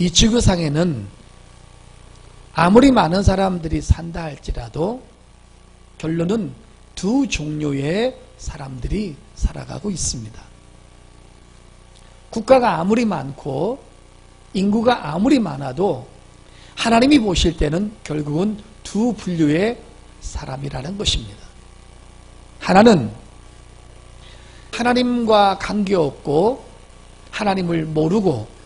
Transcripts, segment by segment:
이 지구상에는 아무리 많은 사람들이 산다 할지라도 결론은 두 종류의 사람들이 살아가고 있습니다. 국가가 아무리 많고 인구가 아무리 많아도 하나님이 보실 때는 결국은 두 분류의 사람이라는 것입니다. 하나는 하나님과 관계없고 하나님을 모르고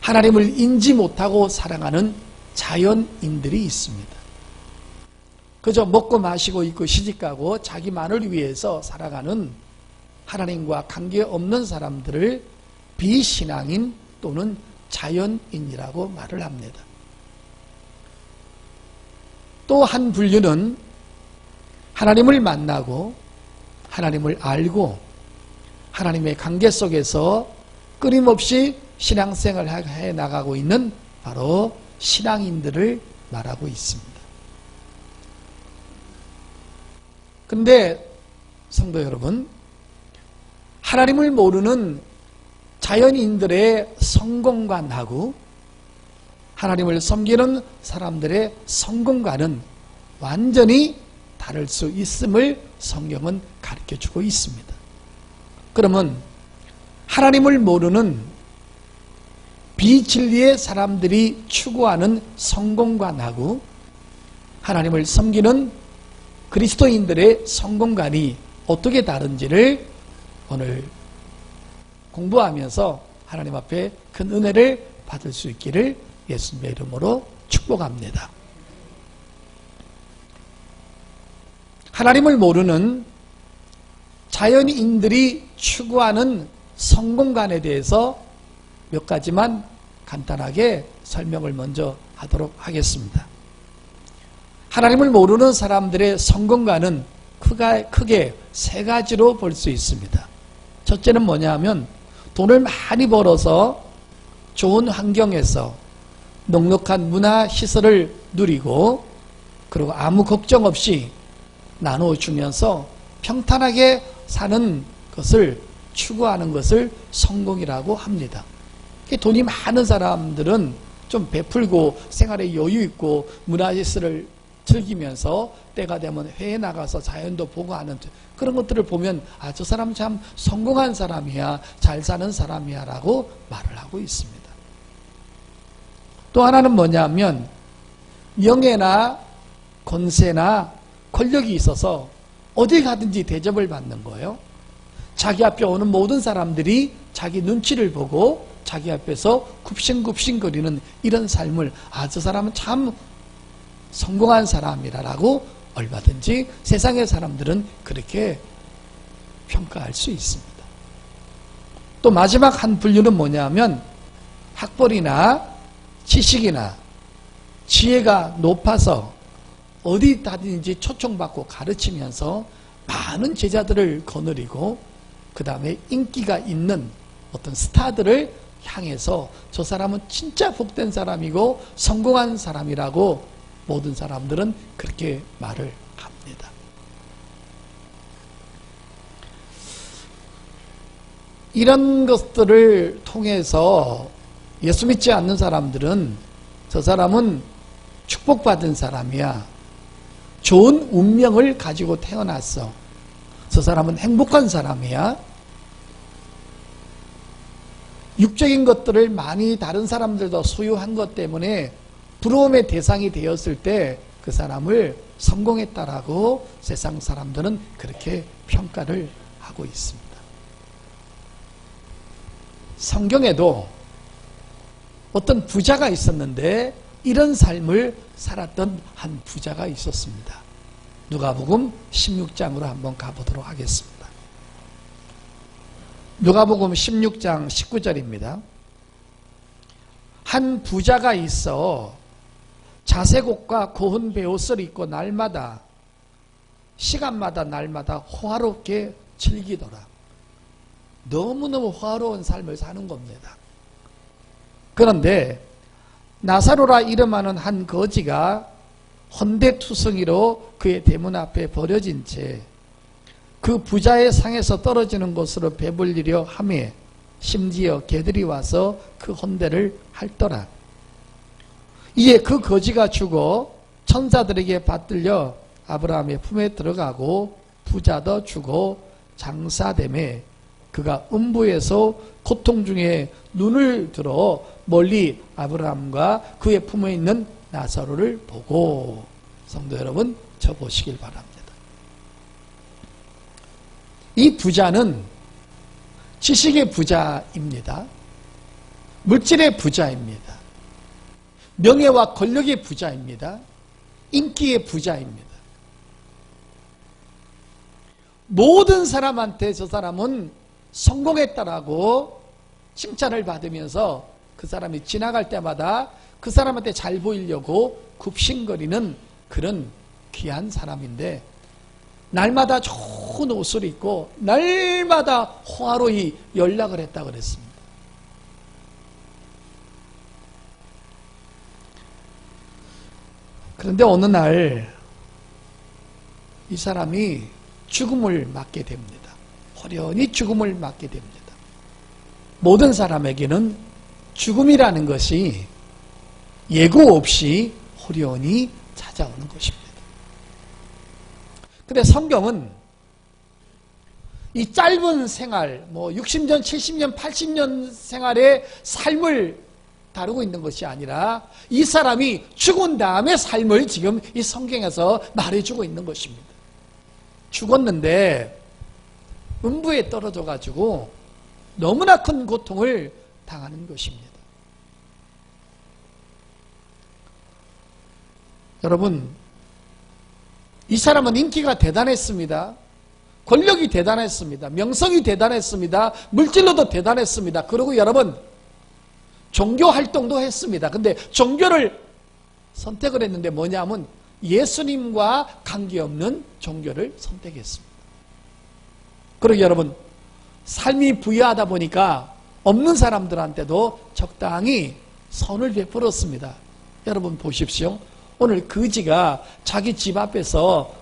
하나님을 인지 못하고 살아가는 자연인들이 있습니다. 그저 먹고 마시고 입고 시집가고 자기만을 위해서 살아가는 하나님과 관계없는 사람들을 비신앙인 또는 자연인이라고 말을 합니다. 또 한 분류는 하나님을 만나고 하나님을 알고 하나님의 관계 속에서 끊임없이 신앙생활을 해 나가고 있는 바로 신앙인들을 말하고 있습니다. 근데 성도 여러분, 하나님을 모르는 자연인들의 성공관하고 하나님을 섬기는 사람들의 성공관은 완전히 다를 수 있음을 성경은 가르쳐주고 있습니다. 그러면 하나님을 모르는 비진리의 사람들이 추구하는 성공관하고 하나님을 섬기는 그리스도인들의 성공관이 어떻게 다른지를 오늘 공부하면서 하나님 앞에 큰 은혜를 받을 수 있기를 예수님의 이름으로 축복합니다. 하나님을 모르는 자연인들이 추구하는 성공관에 대해서 몇 가지만 간단하게 설명을 먼저 하도록 하겠습니다. 하나님을 모르는 사람들의 성공관은 크게 세 가지로 볼 수 있습니다. 첫째는 뭐냐 하면 돈을 많이 벌어서 좋은 환경에서 넉넉한 문화시설을 누리고 그리고 아무 걱정 없이 나눠주면서 평탄하게 사는 것을 추구하는 것을 성공이라고 합니다. 돈이 많은 사람들은 좀 베풀고 생활에 여유 있고 문화시설을 즐기면서 때가 되면 해외에 나가서 자연도 보고 하는 그런 것들을 보면 아, 저 사람 참 성공한 사람이야, 잘 사는 사람이야 라고 말을 하고 있습니다. 또 하나는 뭐냐면 명예나 권세나 권력이 있어서 어디 가든지 대접을 받는 거예요. 자기 앞에 오는 모든 사람들이 자기 눈치를 보고 자기 앞에서 굽신굽신거리는 이런 삶을 아, 저 사람은 참 성공한 사람이라고 얼마든지 세상의 사람들은 그렇게 평가할 수 있습니다. 또 마지막 한 분류는 뭐냐면 학벌이나 지식이나 지혜가 높아서 어디 다든지 초청받고 가르치면서 많은 제자들을 거느리고 그 다음에 인기가 있는 어떤 스타들을 향해서 저 사람은 진짜 복된 사람이고 성공한 사람이라고 모든 사람들은 그렇게 말을 합니다. 이런 것들을 통해서 예수 믿지 않는 사람들은 저 사람은 축복받은 사람이야. 좋은 운명을 가지고 태어났어. 저 사람은 행복한 사람이야. 육적인 것들을 많이 다른 사람들도 소유한 것 때문에 부러움의 대상이 되었을 때 그 사람을 성공했다라고 세상 사람들은 그렇게 평가를 하고 있습니다. 성경에도 어떤 부자가 있었는데 이런 삶을 살았던 한 부자가 있었습니다. 누가복음 16장으로 한번 가보도록 하겠습니다. 누가복음 16장 19절입니다. 한 부자가 있어 자색옷과 고운 베옷을 입고 날마다 시간마다 날마다 호화롭게 즐기더라. 너무너무 호화로운 삶을 사는 겁니다. 그런데 나사로라 이름하는 한 거지가 헌데투성이로 그의 대문 앞에 버려진 채 그 부자의 상에서 떨어지는 곳으로 배불리려 하매 심지어 개들이 와서 그 혼대를 핥더라. 이에 그 거지가 죽어 천사들에게 받들려 아브라함의 품에 들어가고 부자도 주고 장사됨에 그가 음부에서 고통 중에 눈을 들어 멀리 아브라함과 그의 품에 있는 나사로를 보고, 성도 여러분 저 보시길 바랍니다. 이 부자는 지식의 부자입니다. 물질의 부자입니다. 명예와 권력의 부자입니다. 인기의 부자입니다. 모든 사람한테 저 사람은 성공했다라고 칭찬을 받으면서 그 사람이 지나갈 때마다 그 사람한테 잘 보이려고 굽신거리는 그런 귀한 사람인데, 날마다 좋은 옷을 입고 날마다 호화로이 연락을 했다 그랬습니다. 그런데 어느 날 이 사람이 죽음을 맞게 됩니다. 호련히 죽음을 맞게 됩니다. 모든 사람에게는 죽음이라는 것이 예고 없이 호련히 찾아오는 것입니다. 근데 성경은 이 짧은 생활, 60년, 70년, 80년 생활의 삶을 다루고 있는 것이 아니라 이 사람이 죽은 다음의 삶을 지금 이 성경에서 말해주고 있는 것입니다. 죽었는데 음부에 떨어져 가지고 너무나 큰 고통을 당하는 것입니다. 여러분, 이 사람은 인기가 대단했습니다. 권력이 대단했습니다. 명성이 대단했습니다. 물질로도 대단했습니다. 그리고 여러분, 종교 활동도 했습니다. 근데 종교를 선택을 했는데 뭐냐면 예수님과 관계없는 종교를 선택했습니다. 그리고 여러분, 삶이 부유하다 보니까 없는 사람들한테도 적당히 선을 베풀었습니다. 여러분 보십시오. 오늘 거지가 자기 집 앞에서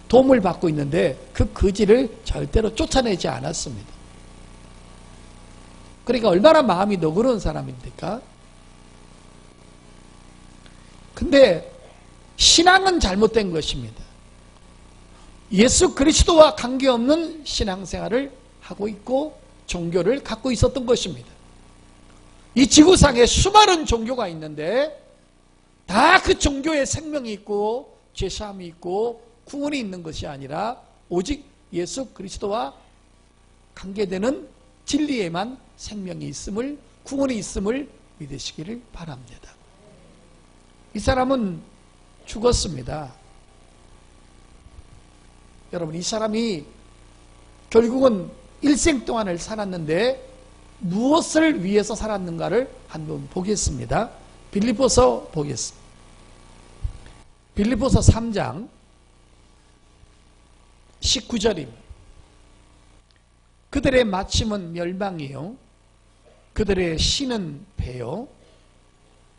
도움을 받고 있는데 그 거지를 절대로 쫓아내지 않았습니다. 그러니까 얼마나 마음이 너그러운 사람입니까? 근데 신앙은 잘못된 것입니다. 예수 그리스도와 관계없는 신앙생활을 하고 있고 종교를 갖고 있었던 것입니다. 이 지구상에 수많은 종교가 있는데 다 그 종교에 생명이 있고 죄사함이 있고 구원이 있는 것이 아니라 오직 예수 그리스도와 관계되는 진리에만 생명이 있음을, 구원이 있음을 믿으시기를 바랍니다. 이 사람은 죽었습니다. 여러분, 이 사람이 결국은 일생 동안을 살았는데 무엇을 위해서 살았는가를 한번 보겠습니다. 빌립보서 보겠습니다. 빌립보서 3장 19절입니다. 그들의 마침은 멸망이요 그들의 신은 배요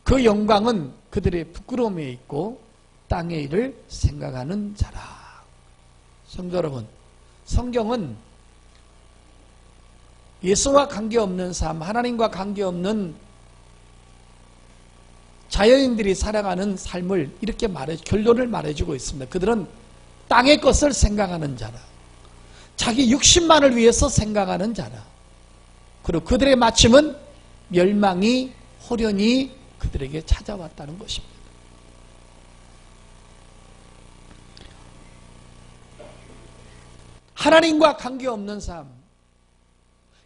그 영광은 그들의 부끄러움에 있고 땅의 일을 생각하는 자라. 성도 여러분, 성경은 예수와 관계없는 삶, 하나님과 관계없는 자연인들이 살아가는 삶을 이렇게 결론을 말해주고 있습니다. 그들은 땅의 것을 생각하는 자라. 자기 육신만을 위해서 생각하는 자라. 그리고 그들의 마침은 멸망이 호련히 그들에게 찾아왔다는 것입니다. 하나님과 관계없는 삶,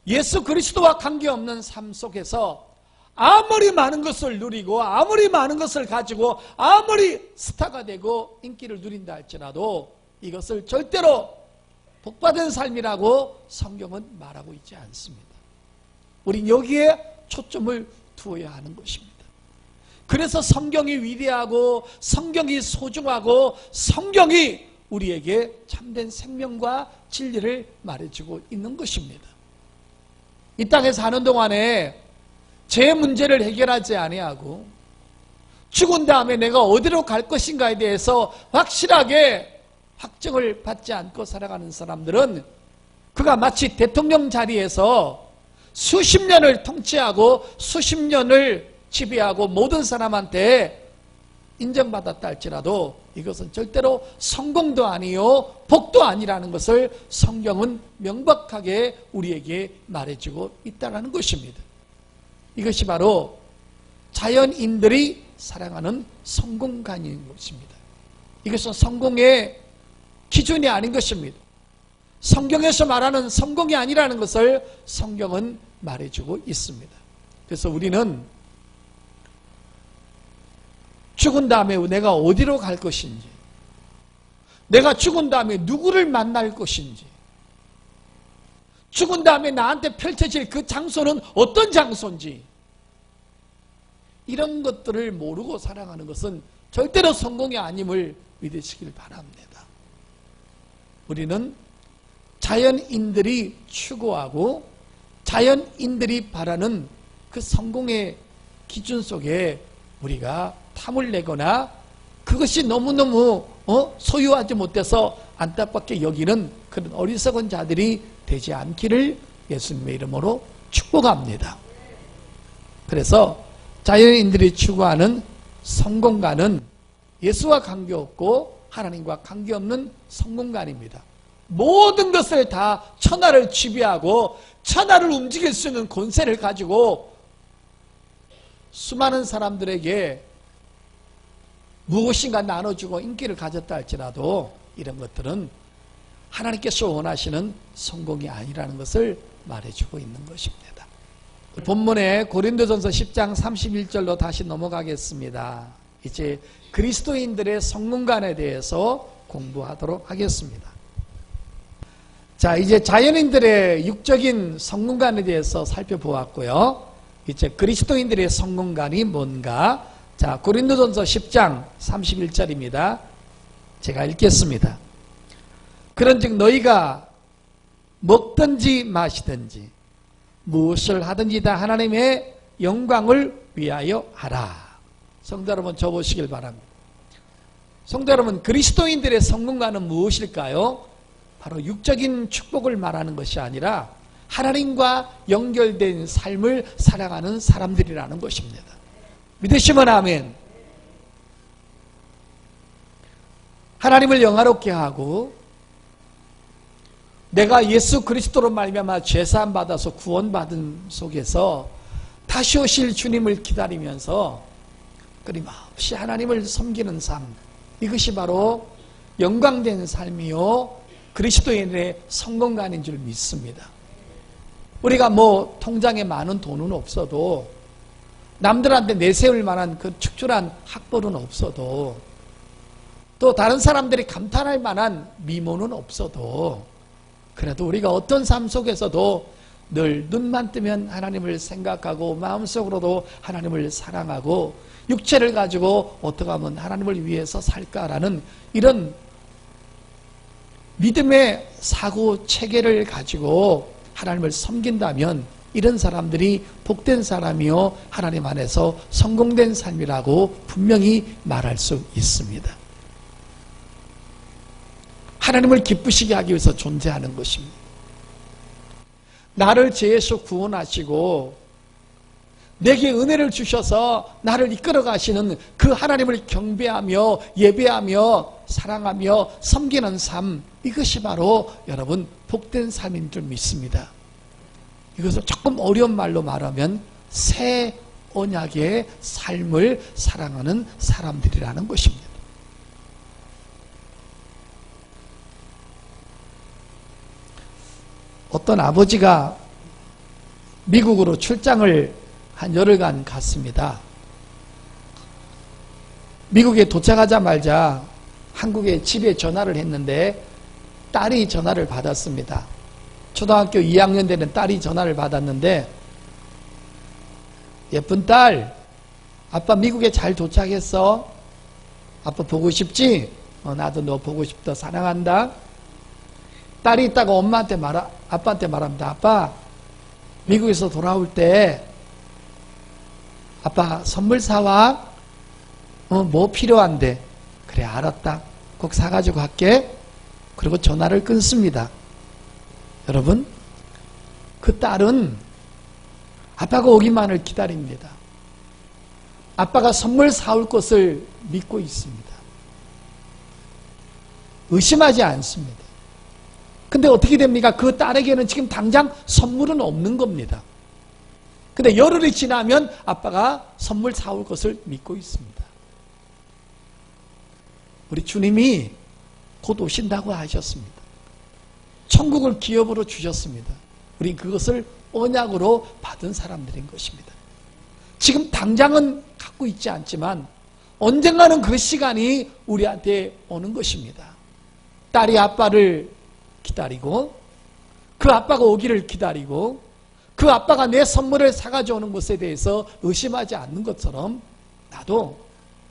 예수 그리스도와 관계없는 삶 속에서 아무리 많은 것을 누리고 아무리 많은 것을 가지고 아무리 스타가 되고 인기를 누린다 할지라도 이것을 절대로 복받은 삶이라고 성경은 말하고 있지 않습니다. 우린 여기에 초점을 두어야 하는 것입니다. 그래서 성경이 위대하고 성경이 소중하고 성경이 우리에게 참된 생명과 진리를 말해주고 있는 것입니다. 이 땅에 사는 동안에 제 문제를 해결하지 아니하고 죽은 다음에 내가 어디로 갈 것인가에 대해서 확실하게 확정을 받지 않고 살아가는 사람들은 그가 마치 대통령 자리에서 수십 년을 통치하고 수십 년을 지배하고 모든 사람한테 인정받았다 할지라도 이것은 절대로 성공도 아니요 복도 아니라는 것을 성경은 명백하게 우리에게 말해주고 있다는 것입니다. 이것이 바로 자연인들이 사랑하는 성공관인 것입니다. 이것은 성공의 기준이 아닌 것입니다. 성경에서 말하는 성공이 아니라는 것을 성경은 말해주고 있습니다. 그래서 우리는 죽은 다음에 내가 어디로 갈 것인지, 내가 죽은 다음에 누구를 만날 것인지, 죽은 다음에 나한테 펼쳐질 그 장소는 어떤 장소인지, 이런 것들을 모르고 살아가는 것은 절대로 성공이 아님을 믿으시길 바랍니다. 우리는 자연인들이 추구하고 자연인들이 바라는 그 성공의 기준 속에 우리가 탐을 내거나 그것이 너무너무 소유하지 못해서 안타깝게 여기는 그런 어리석은 자들이 되지 않기를 예수님의 이름으로 축복합니다. 그래서 자연인들이 추구하는 성공관은 예수와 관계없고 하나님과 관계없는 성공관입니다. 모든 것을 다 천하를 지배하고 천하를 움직일 수 있는 권세를 가지고 수많은 사람들에게 무엇인가 나눠주고 인기를 가졌다 할지라도 이런 것들은 하나님께서 원하시는 성공이 아니라는 것을 말해주고 있는 것입니다. 본문에 고린도전서 10장 31절로 다시 넘어가겠습니다. 이제 그리스도인들의 성공관에 대해서 공부하도록 하겠습니다. 자, 이제 자연인들의 육적인 성공관에 대해서 살펴보았고요. 이제 그리스도인들의 성공관이 뭔가? 자, 고린도전서 10장 31절입니다. 제가 읽겠습니다. 그런즉 너희가 먹든지 마시든지 무엇을 하든지 다 하나님의 영광을 위하여 하라. 성도 여러분, 적어보시길 바랍니다. 성도 여러분, 그리스도인들의 성공관은 무엇일까요? 바로 육적인 축복을 말하는 것이 아니라 하나님과 연결된 삶을 살아가는 사람들이라는 것입니다. 믿으시면 아멘. 하나님을 영화롭게 하고 내가 예수 그리스도로 말미암아 죄사함 받아서 구원받은 속에서 다시 오실 주님을 기다리면서 끊임없이 하나님을 섬기는 삶, 이것이 바로 영광된 삶이요 그리스도인의 성공관인 줄 믿습니다. 우리가 뭐 통장에 많은 돈은 없어도, 남들한테 내세울 만한 그 축출한 학벌은 없어도, 또 다른 사람들이 감탄할 만한 미모는 없어도, 그래도 우리가 어떤 삶 속에서도 늘 눈만 뜨면 하나님을 생각하고 마음속으로도 하나님을 사랑하고 육체를 가지고 어떻게 하면 하나님을 위해서 살까라는 이런 믿음의 사고 체계를 가지고 하나님을 섬긴다면 이런 사람들이 복된 사람이요 하나님 안에서 성공된 삶이라고 분명히 말할 수 있습니다. 하나님을 기쁘시게 하기 위해서 존재하는 것입니다. 나를 죄에서 구원하시고 내게 은혜를 주셔서 나를 이끌어 가시는 그 하나님을 경배하며 예배하며 사랑하며 섬기는 삶, 이것이 바로 여러분 복된 삶인 줄 믿습니다. 이것을 조금 어려운 말로 말하면 새 언약의 삶을 사랑하는 사람들이라는 것입니다. 어떤 아버지가 미국으로 출장을 한 열흘간 갔습니다. 미국에 도착하자마자 한국에 집에 전화를 했는데 딸이 전화를 받았습니다. 초등학교 2학년 되는 딸이 전화를 받았는데, 예쁜 딸, 아빠 미국에 잘 도착했어? 아빠 보고 싶지? 나도 너 보고 싶다, 사랑한다. 딸이 있다가 아빠한테 말합니다. 아빠, 미국에서 돌아올 때 아빠 선물 사와? 뭐 필요한데? 그래, 알았다. 꼭 사가지고 갈게. 그리고 전화를 끊습니다. 여러분, 그 딸은 아빠가 오기만을 기다립니다. 아빠가 선물 사올 것을 믿고 있습니다. 의심하지 않습니다. 근데 어떻게 됩니까? 그 딸에게는 지금 당장 선물은 없는 겁니다. 근데 열흘이 지나면 아빠가 선물 사올 것을 믿고 있습니다. 우리 주님이 곧 오신다고 하셨습니다. 천국을 기업으로 주셨습니다. 우린 그것을 언약으로 받은 사람들인 것입니다. 지금 당장은 갖고 있지 않지만 언젠가는 그 시간이 우리한테 오는 것입니다. 딸이 아빠를 기다리고 그 아빠가 오기를 기다리고 그 아빠가 내 선물을 사가져 오는 것에 대해서 의심하지 않는 것처럼 나도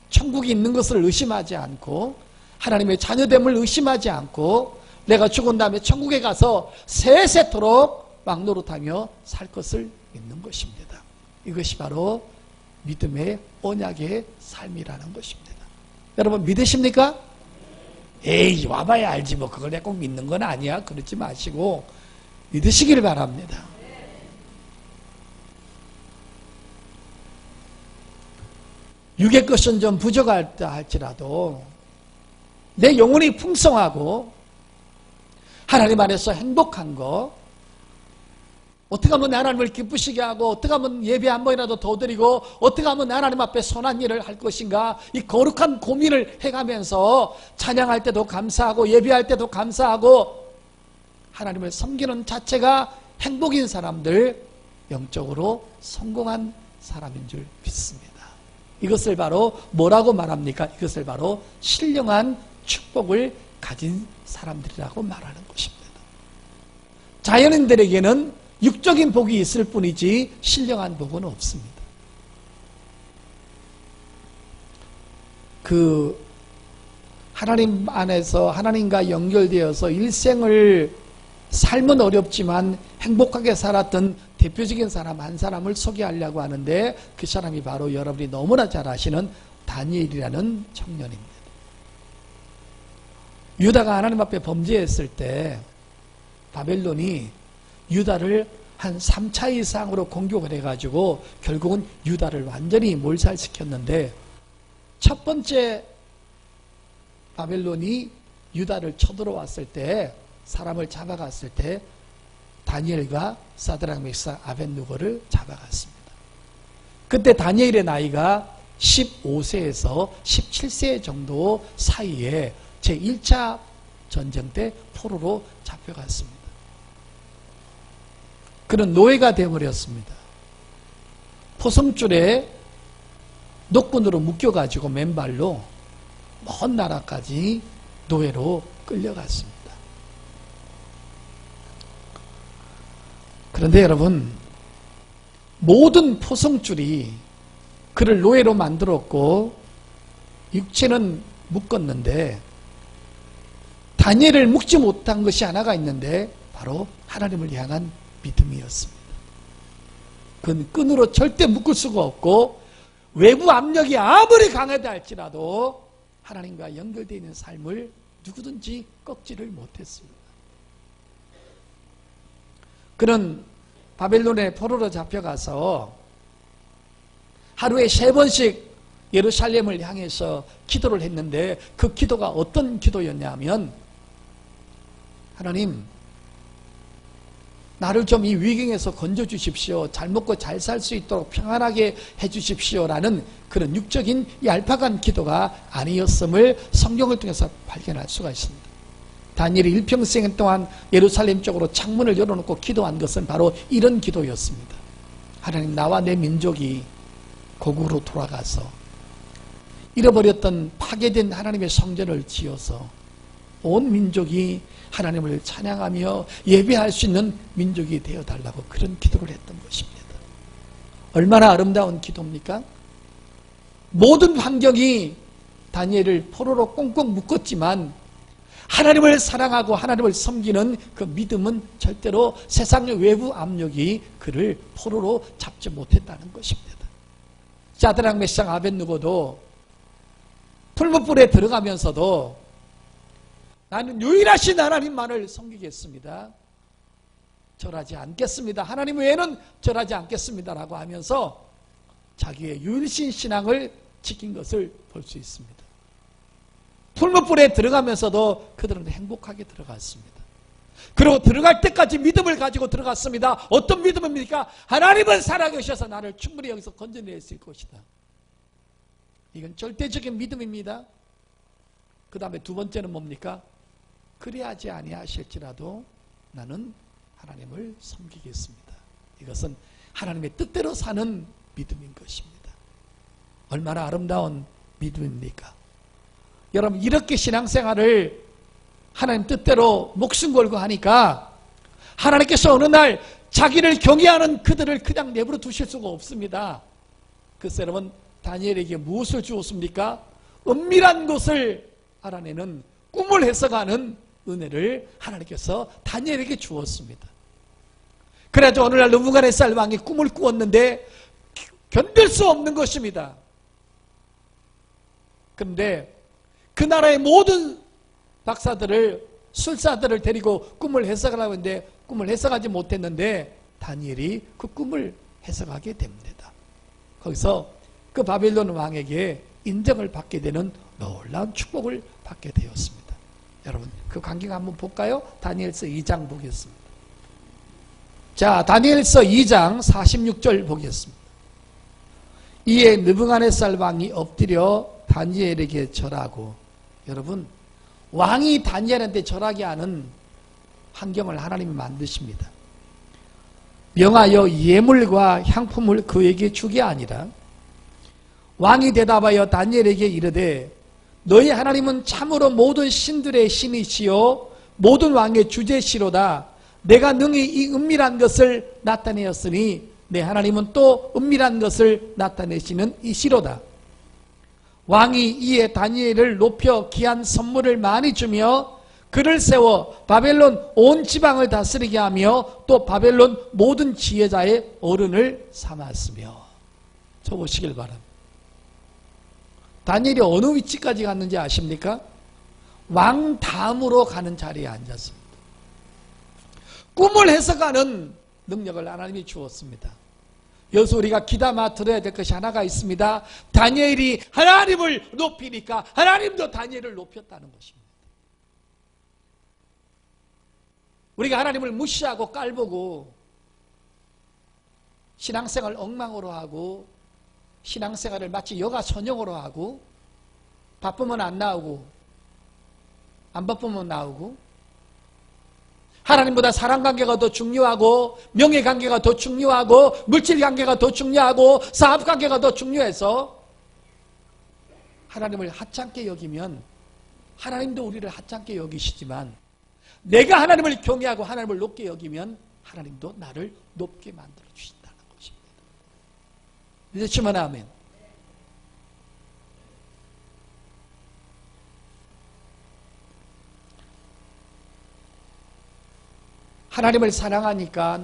천국이 있는 것을 의심하지 않고 하나님의 자녀됨을 의심하지 않고 내가 죽은 다음에 천국에 가서 세세토록 막노릇하며 살 것을 믿는 것입니다. 이것이 바로 믿음의 언약의 삶이라는 것입니다. 여러분 믿으십니까? 에이 와봐야 알지 뭐 그걸 내가 꼭 믿는 건 아니야. 그러지 마시고 믿으시길 바랍니다. 육의 것은 좀 부족하다 할지라도 내 영혼이 풍성하고 하나님 안에서 행복한 거, 어떻게 하면 하나님을 기쁘시게 하고 어떻게 하면 예배 한 번이라도 더 드리고 어떻게 하면 하나님 앞에 선한 일을 할 것인가, 이 거룩한 고민을 해가면서 찬양할 때도 감사하고 예배할 때도 감사하고 하나님을 섬기는 자체가 행복인 사람들, 영적으로 성공한 사람인 줄 믿습니다. 이것을 바로 뭐라고 말합니까? 이것을 바로 신령한 축복을 가진 사람들이라고 말하는 것입니다. 자연인들에게는 육적인 복이 있을 뿐이지 신령한 복은 없습니다. 그 하나님 안에서 하나님과 연결되어서 일생을 삶은 어렵지만 행복하게 살았던 대표적인 사람 한 사람을 소개하려고 하는데 그 사람이 바로 여러분이 너무나 잘 아시는 다니엘이라는 청년입니다. 유다가 하나님 앞에 범죄했을 때 바벨론이 유다를 한 3차 이상으로 공격을 해가지고 결국은 유다를 완전히 몰살시켰는데 첫 번째 바벨론이 유다를 쳐들어왔을 때 사람을 잡아갔을 때 다니엘과 사드락 메삭 아벳느고를 잡아갔습니다. 그때 다니엘의 나이가 15세에서 17세 정도 사이에 제1차 전쟁 때 포로로 잡혀갔습니다. 그는 노예가 되어버렸습니다. 포성줄에 노끈으로 묶여가지고 맨발로 먼 나라까지 노예로 끌려갔습니다. 그런데 여러분, 모든 포성줄이 그를 노예로 만들었고 육체는 묶었는데 다니엘을 묶지 못한 것이 하나가 있는데 바로 하나님을 향한 믿음이었습니다. 그건 끈으로 절대 묶을 수가 없고 외부 압력이 아무리 강하다 할지라도 하나님과 연결되어 있는 삶을 누구든지 꺾지를 못했습니다. 그는 바벨론의 포로로 잡혀가서 하루에 3번씩 예루살렘을 향해서 기도를 했는데 그 기도가 어떤 기도였냐면 하나님, 나를 좀 이 위경에서 건져주십시오. 잘 먹고 잘 살 수 있도록 평안하게 해주십시오라는 그런 육적인 얄팍한 기도가 아니었음을 성경을 통해서 발견할 수가 있습니다. 다니엘이 일평생 동안 예루살렘 쪽으로 창문을 열어놓고 기도한 것은 바로 이런 기도였습니다. 하나님, 나와 내 민족이 고국으로 돌아가서 잃어버렸던 파괴된 하나님의 성전을 지어서 온 민족이 하나님을 찬양하며 예배할 수 있는 민족이 되어달라고 그런 기도를 했던 것입니다. 얼마나 아름다운 기도입니까? 모든 환경이 다니엘을 포로로 꽁꽁 묶었지만 하나님을 사랑하고 하나님을 섬기는 그 믿음은 절대로 세상의 외부 압력이 그를 포로로 잡지 못했다는 것입니다. 사드락 메삭 아벳느고도 풀무불에 들어가면서도 나는 유일하신 하나님만을 섬기겠습니다. 절하지 않겠습니다. 하나님 외에는 절하지 않겠습니다라고 하면서 자기의 유일신 신앙을 지킨 것을 볼 수 있습니다. 풀무불에 들어가면서도 그들은 행복하게 들어갔습니다. 그리고 들어갈 때까지 믿음을 가지고 들어갔습니다. 어떤 믿음입니까? 하나님은 살아계셔서 나를 충분히 여기서 건져낼 수 있을 것이다. 이건 절대적인 믿음입니다. 그 다음에 두 번째는 뭡니까? 그리하지 아니하실지라도 나는 하나님을 섬기겠습니다. 이것은 하나님의 뜻대로 사는 믿음인 것입니다. 얼마나 아름다운 믿음입니까? 여러분, 이렇게 신앙생활을 하나님 뜻대로 목숨 걸고 하니까 하나님께서 어느 날 자기를 경외하는 그들을 그냥 내버려 두실 수가 없습니다. 글쎄 여러분, 다니엘에게 무엇을 주었습니까? 은밀한 것을 알아내는 꿈을 해석하는 은혜를 하나님께서 다니엘에게 주었습니다. 그래서 오늘날 느부갓네살 왕이 꿈을 꾸었는데 견딜 수 없는 것입니다. 그런데 그 나라의 모든 박사들을, 술사들을 데리고 꿈을 해석하려고 했는데 꿈을 해석하지 못했는데 다니엘이 그 꿈을 해석하게 됩니다. 거기서 그 바벨론 왕에게 인정을 받게 되는 놀라운 축복을 받게 되었습니다. 여러분, 그 관계가 한번 볼까요? 다니엘서 2장 보겠습니다. 자, 다니엘서 2장 46절 보겠습니다. 이에 느부갓네살 왕이 엎드려 다니엘에게 절하고, 여러분, 왕이 다니엘한테 절하게 하는 환경을 하나님이 만드십니다. 명하여 예물과 향품을 그에게 주게 아니라 왕이 대답하여 다니엘에게 이르되 너희 하나님은 참으로 모든 신들의 신이시요 모든 왕의 주제시로다. 내가 능히 이 은밀한 것을 나타내었으니 내 하나님은 또 은밀한 것을 나타내시는 이시로다. 왕이 이에 다니엘을 높여 귀한 선물을 많이 주며 그를 세워 바벨론 온 지방을 다스리게 하며 또 바벨론 모든 지혜자의 어른을 삼았으며. 저 보시길 바랍니다. 다니엘이 어느 위치까지 갔는지 아십니까? 왕 다음으로 가는 자리에 앉았습니다. 꿈을 해석하는 능력을 하나님이 주었습니다. 여기서 우리가 귀담아 들어야 될 것이 하나가 있습니다. 다니엘이 하나님을 높이니까 하나님도 다니엘을 높였다는 것입니다. 우리가 하나님을 무시하고 깔보고 신앙생활을 엉망으로 하고 신앙생활을 마치 여가 선용으로 하고 바쁘면 안 나오고 안 바쁘면 나오고 하나님보다 사랑관계가 더 중요하고 명예관계가 더 중요하고 물질관계가 더 중요하고 사업관계가 더 중요해서 하나님을 하찮게 여기면 하나님도 우리를 하찮게 여기시지만 내가 하나님을 경외하고 하나님을 높게 여기면 하나님도 나를 높게 만들어 주신다는 것입니다. 믿으시면 아멘. 하나님을 사랑하니까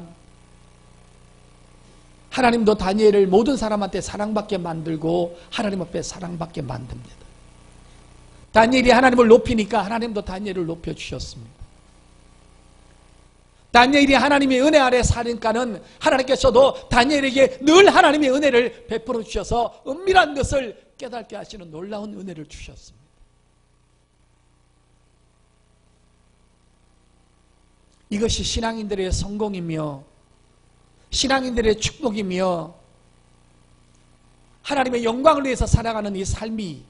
하나님도 다니엘을 모든 사람한테 사랑받게 만들고 하나님 앞에 사랑받게 만듭니다. 다니엘이 하나님을 높이니까 하나님도 다니엘을 높여주셨습니다. 다니엘이 하나님의 은혜 아래 사니까는 하나님께서도 다니엘에게 늘 하나님의 은혜를 베풀어 주셔서 은밀한 것을 깨닫게 하시는 놀라운 은혜를 주셨습니다. 이것이 신앙인들의 성공이며 신앙인들의 축복이며 하나님의 영광을 위해서 살아가는 이 삶이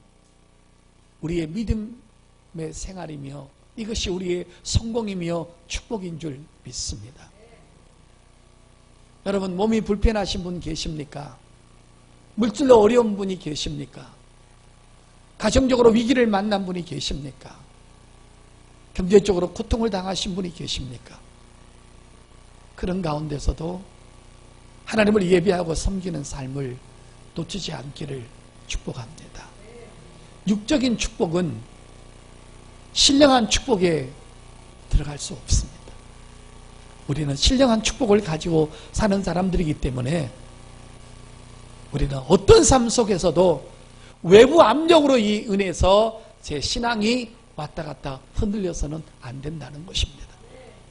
우리의 믿음의 생활이며 이것이 우리의 성공이며 축복인 줄 믿습니다. 여러분, 몸이 불편하신 분 계십니까? 물질로 어려운 분이 계십니까? 가정적으로 위기를 만난 분이 계십니까? 경제적으로 고통을 당하신 분이 계십니까? 그런 가운데서도 하나님을 예배하고 섬기는 삶을 놓치지 않기를 축복합니다. 육적인 축복은 신령한 축복에 들어갈 수 없습니다. 우리는 신령한 축복을 가지고 사는 사람들이기 때문에 우리는 어떤 삶 속에서도 외부 압력으로 이 은혜에서 제 신앙이 왔다 갔다 흔들려서는 안 된다는 것입니다.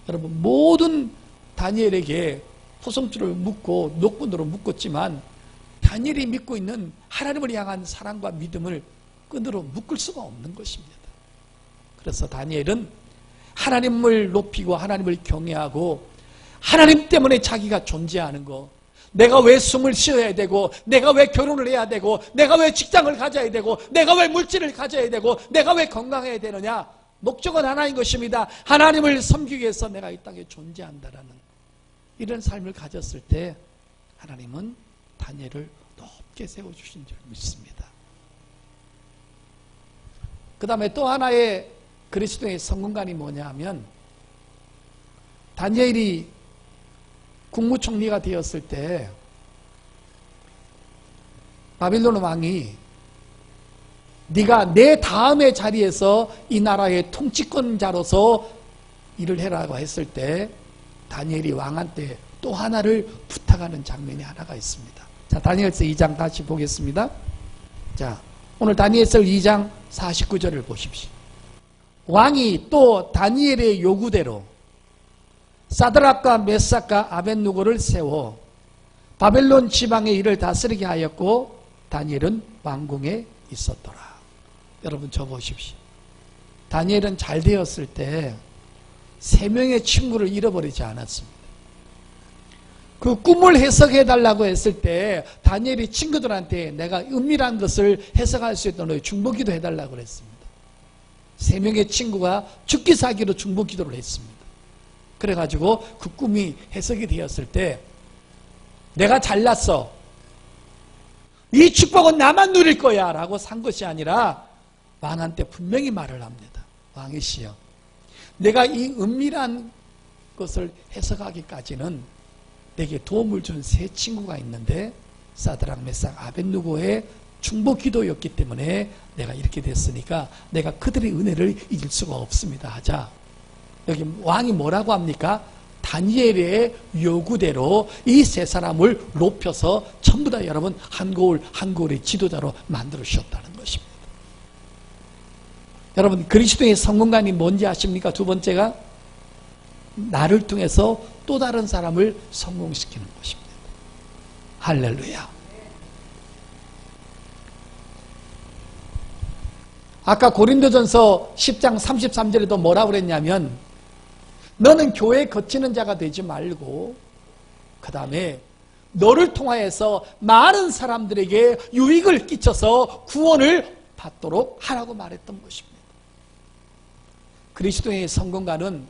여러분, 모든 다니엘에게 포성줄을 묶고 노끈으로 묶었지만 다니엘이 믿고 있는 하나님을 향한 사랑과 믿음을 끈으로 묶을 수가 없는 것입니다. 그래서 다니엘은 하나님을 높이고 하나님을 경외하고 하나님 때문에 자기가 존재하는 거, 내가 왜 숨을 쉬어야 되고, 내가 왜 결혼을 해야 되고, 내가 왜 직장을 가져야 되고, 내가 왜 물질을 가져야 되고, 내가 왜 건강해야 되느냐, 목적은 하나인 것입니다. 하나님을 섬기기 위해서 내가 이 땅에 존재한다라는 이런 삶을 가졌을 때 하나님은 다니엘을 높게 세워주신 줄 믿습니다. 그 다음에 또 하나의 그리스도의 성공관이 뭐냐 하면, 다니엘이 국무총리가 되었을 때 바빌론 왕이 네가 내 다음의 자리에서 이 나라의 통치권자로서 일을 해라고 했을 때 다니엘이 왕한테 또 하나를 부탁하는 장면이 하나가 있습니다. 자, 다니엘서 2장 다시 보겠습니다. 자, 오늘 다니엘서 2장 49절을 보십시오. 왕이 또 다니엘의 요구대로 사드락과 메삭과 아벳느고를 세워 바벨론 지방의 일을 다스리게 하였고 다니엘은 왕궁에 있었더라. 여러분 저 보십시오. 다니엘은 잘 되었을 때 3명의 친구를 잃어버리지 않았습니다. 그 꿈을 해석해 달라고 했을 때 다니엘이 친구들한테 내가 은밀한 것을 해석할 수 있도록 중보기도 해달라고 그랬습니다. 3명의 친구가 죽기 살기로 중보기도를 했습니다. 그래가지고 그 꿈이 해석이 되었을 때 내가 잘났어, 이 축복은 나만 누릴 거야 라고 산 것이 아니라 왕한테 분명히 말을 합니다. 왕이시여, 내가 이 은밀한 것을 해석하기까지는 내게 도움을 준 3 친구가 있는데 사드락, 메삭, 아벳느고의 중보 기도였기 때문에 내가 이렇게 됐으니까 내가 그들의 은혜를 잊을 수가 없습니다 하자, 여기 왕이 뭐라고 합니까? 다니엘의 요구대로 이 3사람을 높여서 전부 다 여러분 한 고을 한 고을의 지도자로 만들어 주셨다는 것입니다. 여러분 그리스도의 성공관이 뭔지 아십니까? 두 번째가 나를 통해서 또 다른 사람을 성공시키는 것입니다. 할렐루야. 아까 고린도전서 10장 33절에도 뭐라고 그랬냐면, 너는 교회에 거치는 자가 되지 말고 그 다음에 너를 통하여서 많은 사람들에게 유익을 끼쳐서 구원을 받도록 하라고 말했던 것입니다. 그리스도의 성공가는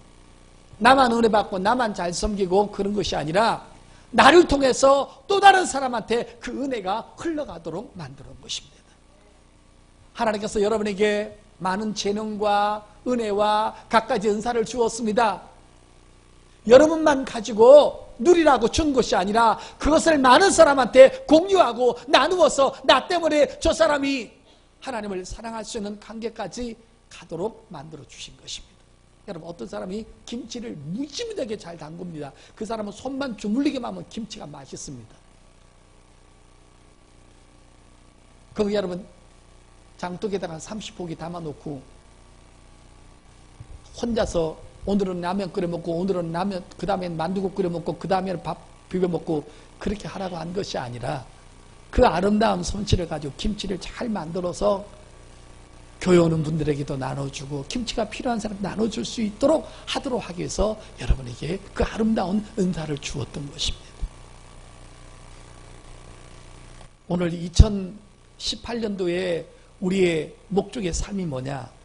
나만 은혜 받고 나만 잘 섬기고 그런 것이 아니라 나를 통해서 또 다른 사람한테 그 은혜가 흘러가도록 만드는 것입니다. 하나님께서 여러분에게 많은 재능과 은혜와 갖가지 은사를 주었습니다. 여러분만 가지고 누리라고 준 것이 아니라 그것을 많은 사람한테 공유하고 나누어서 나 때문에 저 사람이 하나님을 사랑할 수 있는 관계까지 가도록 만들어 주신 것입니다. 여러분 어떤 사람이 김치를 무지무지하게 잘 담굽니다. 그 사람은 손만 주물리기만 하면 김치가 맛있습니다. 거기 여러분 장독에다가 30포기 담아놓고 혼자서 오늘은 라면 끓여 먹고 오늘은 라면, 그 다음엔 만두국 끓여 먹고 그 다음에는 밥 비벼 먹고 그렇게 하라고 한 것이 아니라 그 아름다운 솜씨를 가지고 김치를 잘 만들어서 교회 오는 분들에게도 나눠주고 김치가 필요한 사람 나눠줄 수 있도록 하도록 하기 위해서 여러분에게 그 아름다운 은사를 주었던 것입니다. 오늘 2018년도에 우리의 목적의 삶이 뭐냐?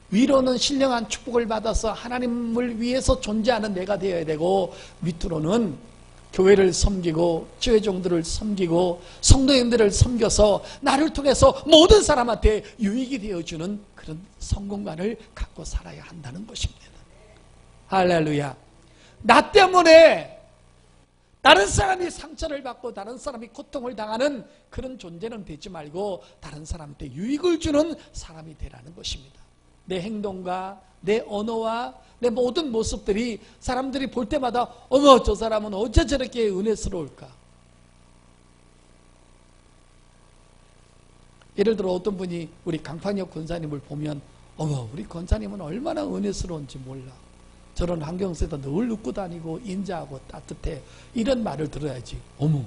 위로는 신령한 축복을 받아서 하나님을 위해서 존재하는 내가 되어야 되고, 밑으로는 교회를 섬기고 지회종들을 섬기고 성도님들을 섬겨서 나를 통해서 모든 사람한테 유익이 되어주는 그런 성공관을 갖고 살아야 한다는 것입니다. 할렐루야. 나 때문에 다른 사람이 상처를 받고 다른 사람이 고통을 당하는 그런 존재는 되지 말고 다른 사람한테 유익을 주는 사람이 되라는 것입니다. 내 행동과 내 언어와 내 모든 모습들이 사람들이 볼 때마다 어머 저 사람은 어째 저렇게 은혜스러울까. 예를 들어 어떤 분이 우리 강판혁 권사님을 보면 어머 우리 권사님은 얼마나 은혜스러운지 몰라. 저런 환경 속에서 늘 웃고 다니고 인자하고 따뜻해. 이런 말을 들어야지. 어머,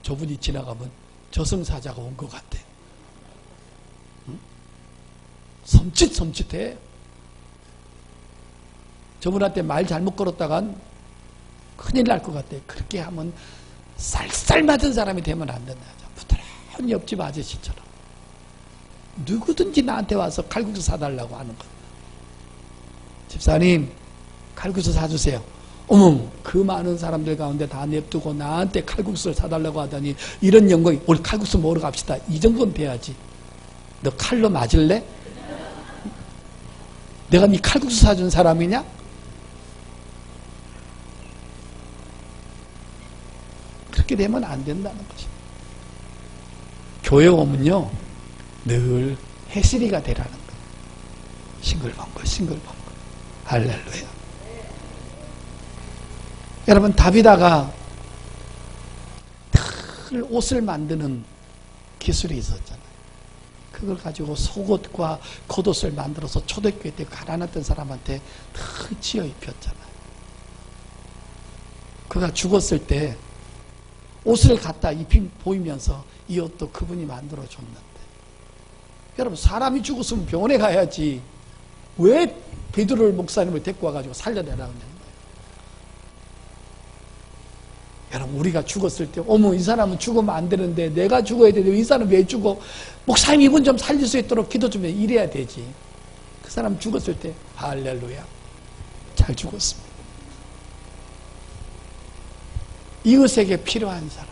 저분이 지나가면 저승사자가 온 것 같아. 응? 섬찟해. 저분한테 말 잘못 걸었다간 큰일 날 것 같아. 그렇게 하면 쌀쌀 맞은 사람이 되면 안 된다. 부드러운 옆집 아저씨처럼. 누구든지 나한테 와서 칼국수 사달라고 하는 것. 집사님, 칼국수 사주세요. 어머, 그 많은 사람들 가운데 다 냅두고 나한테 칼국수를 사달라고 하다니, 이런 영광이, 우리 칼국수 먹으러 갑시다. 이 정도는 돼야지. 너 칼로 맞을래? 내가 네 칼국수 사준 사람이냐? 그렇게 되면 안 된다는 것입니다. 교회 오면요, 늘 해시리가 되라는 거예요. 싱글벙글. 할렐루야. 여러분, 다비다가 늘 옷을 만드는 기술이 있었잖아요. 그걸 가지고 속옷과 겉옷을 만들어서 초대교회 때 가난했던 사람한테 늘 지어 입혔잖아요. 그가 죽었을 때 옷을 갖다 입힌 보이면서 이 옷도 그분이 만들어 줬는데, 여러분, 사람이 죽었으면 병원에 가야지 왜 베드로 목사님을 데리고 와가지고 살려내라고 하는 거예요. 여러분, 우리가 죽었을 때 어머, 이 사람은 죽으면 안 되는데 내가 죽어야 되는데 이 사람은 왜 죽어? 목사님, 이분 좀 살릴 수 있도록 기도 좀 해. 이래야 되지. 그 사람 죽었을 때 할렐루야, 잘 죽었습니다. 이웃에게 필요한 사람.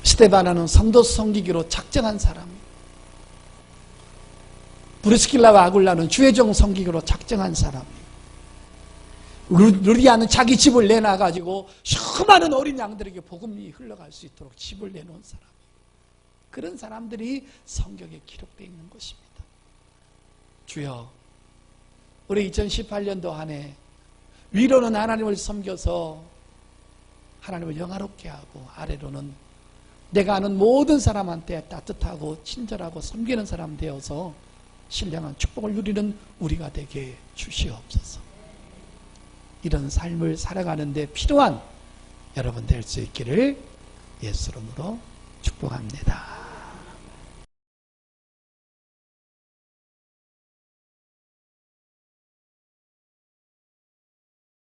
스데반아는 성도 섬기기로 작정한 사람. 브리스길라와 아굴라는 주의종 섬기기로 작정한 사람. 루리아는 자기 집을 내놔가지고 수많은 어린 양들에게 복음이 흘러갈 수 있도록 집을 내놓은 사람. 그런 사람들이 성경에 기록되어 있는 것입니다. 주여, 우리 2018년도 한 해 위로는 하나님을 섬겨서 하나님을 영화롭게 하고, 아래로는 내가 아는 모든 사람한테 따뜻하고 친절하고 섬기는 사람 되어서 신령한 축복을 누리는 우리가 되게 주시옵소서. 이런 삶을 살아가는 데 필요한 여러분 될 수 있기를 예수 이름으로 축복합니다.